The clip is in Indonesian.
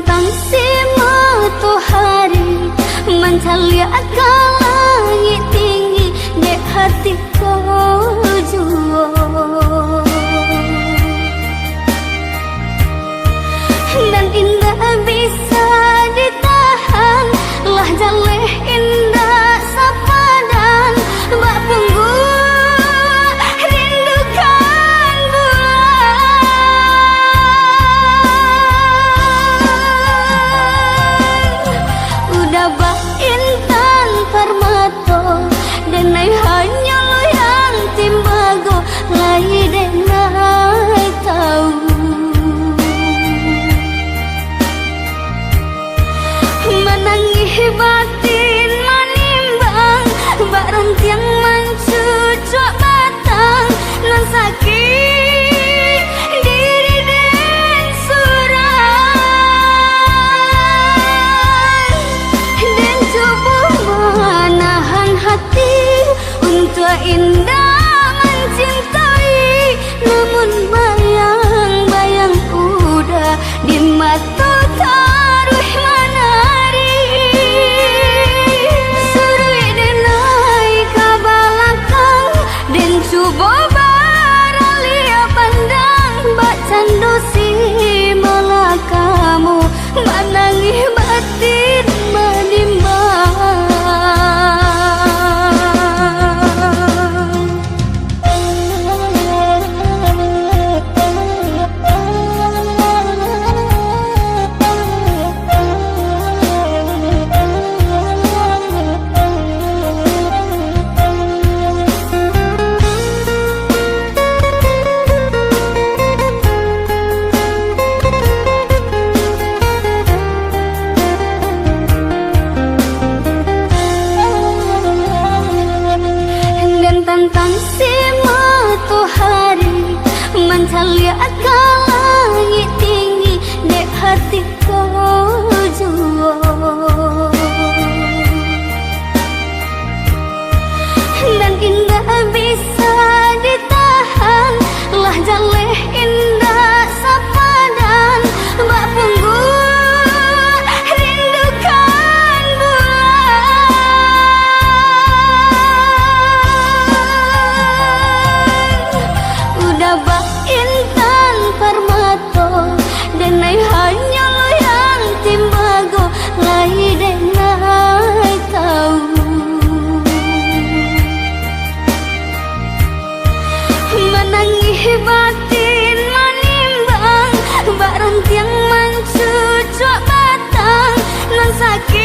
tentang si matahari mencaliat ke langit tinggi dek hatiku jua. Dan indah bisa ditahan lah jaleh indah sapadan bak punggu rindukan bulan. Udah bak intan permato dan nai hanya lo yang timbago lai dan nai tahu. Menangis batin manimbang bak rantiang mencucuk batang nan sakit diri dan surang dan coba menahan hati untuk indah mencintai, namun bayang-bayang udah di mata taruh menari. Surui denai ke belakang dan cuba baralia pandang bak candu si malakamu menangis batin menimbang. Tentang si matahari mencaliat ke langit tinggi dek hatiku jua. Dan indah bisa ditahan lah jaleh indah sapadan bak punggu rindukan bulan. Udah bak intan permato dan nai hanya lo yang timbago lai dan nai tahu. Menangis batin manimbang bak rantiang mencucuk batang nan sakit